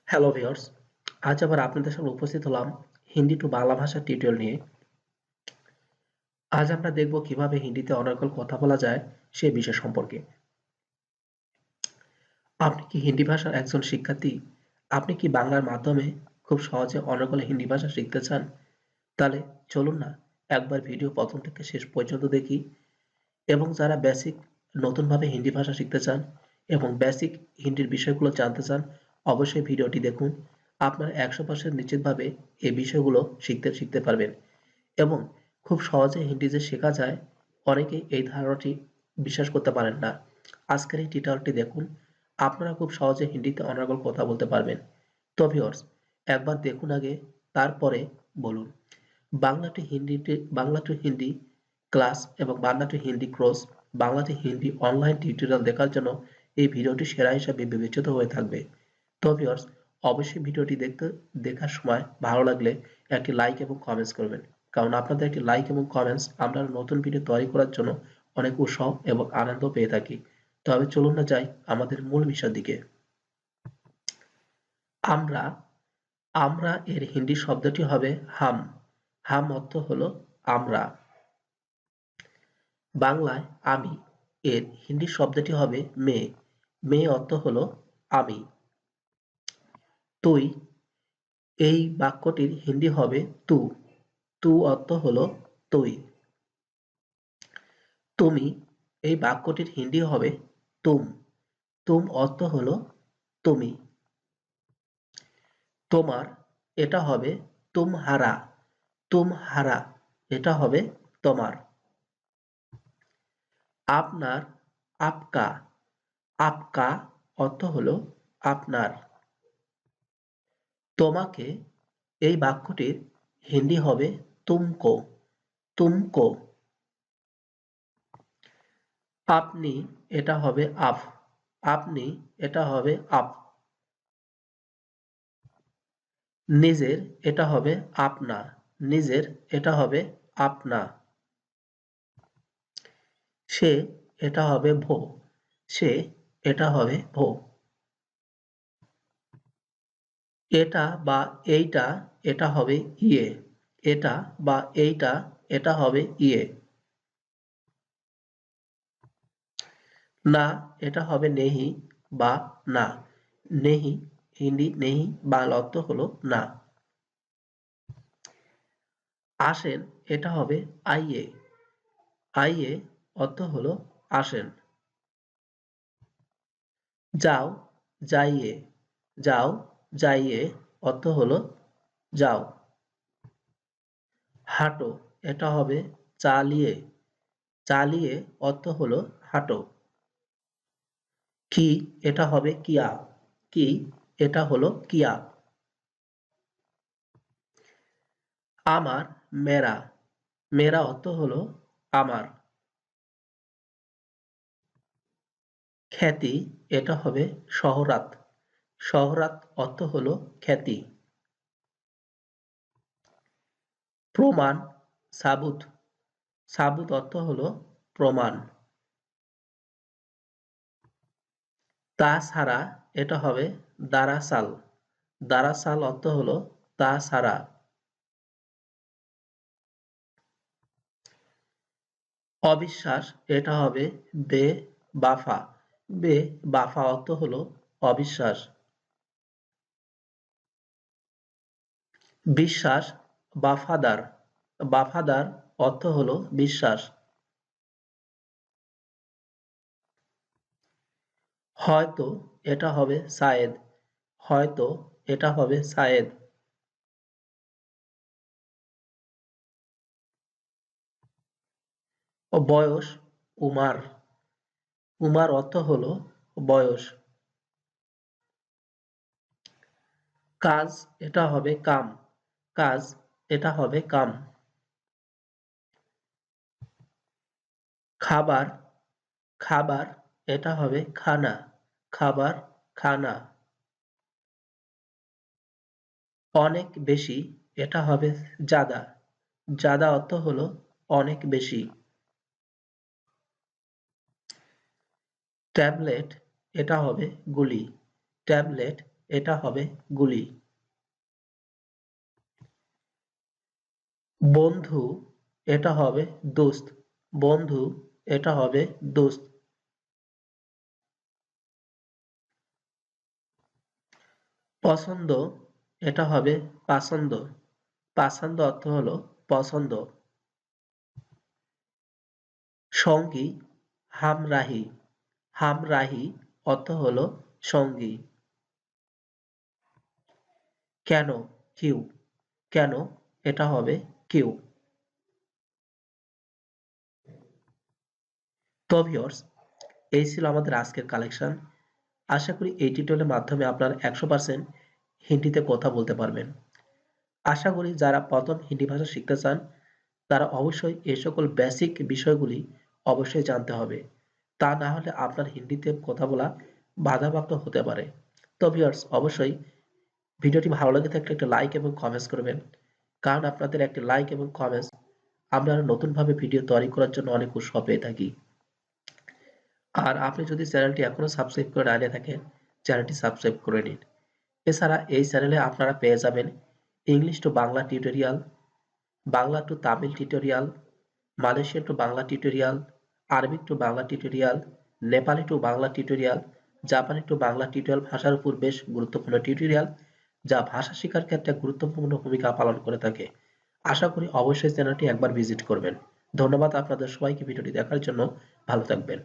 Hello viewers, আজ আবার আপনাদের সামনে উপস্থিত হলাম হিন্দি টু বাংলা ভাষার টিউটোরিয়াল নিয়ে। আজ আমরা দেখব কিভাবে হিন্দিতে অনর্গল কথা বলা যায় সেই বিষয় সম্পর্কে। আপনি কি হিন্দি ভাষার একজন শিক্ষার্থী? আপনি কি বাংলার মাধ্যমে খুব সহজে অনর্গল হিন্দি ভাষা শিখতে চান? তাহলে চলুন না একবার ভিডিও প্রথম থেকে শেষ পর্যন্ত দেখি। এবং যারা বেসিক নতুনভাবে হিন্দি ভাষা শিখতে চান এবং বেসিক হিন্দির বিষয়গুলো জানতে চান, অবশ্যই ভিডিওটি দেখুন। আপনার 100% নিশ্চিতভাবে এই বিষয়গুলো শিখতে পারবেন এবং খুব সহজে হিন্দি যে শেখা যায়, অনেকেই এই ধারণাটি বিশ্বাস করতে পারেন না। আজকের এই টিউটোরিয়ালটি দেখুন, আপনারা খুব সহজে হিন্দিতে অনর্গল কথা বলতে পারবেন। তো ভিউয়ার্স, একবার দেখুন আগে, তারপরে বলুন। বাংলা টু হিন্দি ক্লাস এবং Bangla to Hindi course, Bangla to Hindi online tutorial দেখার জন্য এই ভিডিওটি সেরা হিসাবে বিবেচিত হয়ে থাকবে। তো ভিউয়ার্স, অবশ্যই ভিডিওটি দেখার সময় ভালো লাগলে একটি লাইক এবং কমেন্টস করবেন, কারণ আপনাদের একটি লাইক এবং কমেন্টস আমরা নতুন ভিডিও তৈরি করার জন্য অনেক উৎসাহ এবং আনন্দ পেয়ে থাকি। তবে চলুন না যাই আমাদের মূল বিষয়ের দিকে। আমরা আমরা এর হিন্দি শব্দটি হবে হাম। হাম অর্থ হলো আমরা। বাংলায় আমি এর হিন্দি শব্দটি হবে মে। মে অর্থ হলো আমি। তুই এই বাক্যটির হিন্দি হবে তু। তু অর্থ হলো তুই। তুমি এই বাক্যটির হিন্দি হবে তুম। তুম অর্থ হলো তুমি। তোমার এটা হবে তুমহারা। তুমহারা এটা হবে তোমার। আপনার আপকা। আপকা অর্থ হলো আপনার। তোমাকে এই বাক্যটির হিন্দি হবে তুমকো। তুমকো। আপনি এটা হবে আপ। আপনি এটা হবে আপ। নিজের এটা হবে আপনা। নিজের এটা হবে আপনা। সে এটা হবে ভো। সে এটা হবে ভো। এটা বা এইটা এটা হবে ইয়ে। এটা বা এইটা এটা হবে ইয়ে। না এটা হবে নেহি বা না। নেহি হিন্দি নেহি বাংলা অর্থ হলো না। আসেন এটা হবে আইয়ে। আইয়ে অর্থ হলো আসেন। যাও যাইয়ে। যাও যাইয়ে অর্থ হলো যাও। হাঁটো এটা হবে চালিয়ে। চালিয়ে অর্থ হলো হাঁটো। কি এটা হবে কিয়া। কি এটা হলো কিয়া। আমার মেরা। মেরা অর্থ হলো আমার। খ্যাতি এটা হবে শহরাত। শহরাত অর্থ হলো খ্যাতি। প্রমাণ সাবুত। সাবুত অর্থ হলো প্রমাণ। তাছাড়া এটা হবে দারাসাল। দারাসাল অর্থ হলো তাছাড়া। অবিশ্বাস এটা হবে বে বাফা। বে বাফা অর্থ হলো অবিশ্বাস। বিশ্বাস বাফাদার। বাফাদার অর্থ হলো বিশ্বাস। হয়তো এটা হবে শায়েদ। হয়তো এটা হবে শায়েদ। বয়স উমার। উমার অর্থ হলো বয়স। কাজ এটা হবে কাম। কাজ এটা হবে কাম। খাবার খাবার এটা হবে খানা। খাবার খানা। অনেক বেশি এটা হবে জাদা। জাদা অর্থ হলো অনেক বেশি। ট্যাবলেট এটা হবে গুলি। ট্যাবলেট এটা হবে গুলি। বন্ধু, এটা হবে দোস্ত। বন্ধু, এটা হবে দোস্ত। পছন্দ, এটা হবে পাসন্দ। পাসন্দ অর্থ হলো পছন্দ। সঙ্গী, হামরাহি। হামরাহি অর্থ হলো সঙ্গী। কেন, কিউ। কেন, এটা হবে কিউ। তো ভিউয়ার্স, এই ছিল আমাদের আজকের কালেকশন। আশা করি এই টিউটোরিয়ালের মাধ্যমে আপনারা 100% হিন্দিতে কথা বলতে পারবেন। আশা করি যারা প্রথম হিন্দি ভাষা শিখতে চান তারা অবশ্যই এই সকল বেসিক বিষয়গুলি অবশ্যই জানতে হবে। তা না হলে আপনার হিন্দিতে কথা বলা বাধাপ্রাপ্ত হতে পারে। তো ভিউয়ার্স, অবশ্যই ভিডিওটি ভালো লেগে থাকলে একটা লাইক এবং কমেন্টস করবেন। কারণ আপনাদের একটি লাইক এবং কমেন্টস আমরা আরো নতুনভাবে ভিডিও তৈরি করার জন্য অনেক উৎসাহ পেয়ে থাকি। আর আপনি যদি চ্যানেলটি এখনো সাবস্ক্রাইব করে না নিয়ে থাকেন, চ্যানেলটি সাবস্ক্রাইব করে নিন। এছাড়া এই চ্যানেলে আপনারা পেয়ে যাবেন English to Bangla tutorial, Bangla to Tamil tutorial, Malaysian to Bangla tutorial, Arabic to Bangla tutorial, Nepali to Bangla tutorial, জাপানি টু বাংলা টিউটোরিয়াল, ভাষার উপর বেশ গুরুত্বপূর্ণ টিউটোরিয়াল যা ভাষা শেখার ক্ষেত্রে গুরুত্বপূর্ণ ভূমিকা পালন করে থাকে। আশা করি অবশ্যই চ্যানেলটি একবার ভিজিট করবেন। ধন্যবাদ আপনাদের সবাইকে ভিডিওটি দেখার জন্য। ভালো থাকবেন।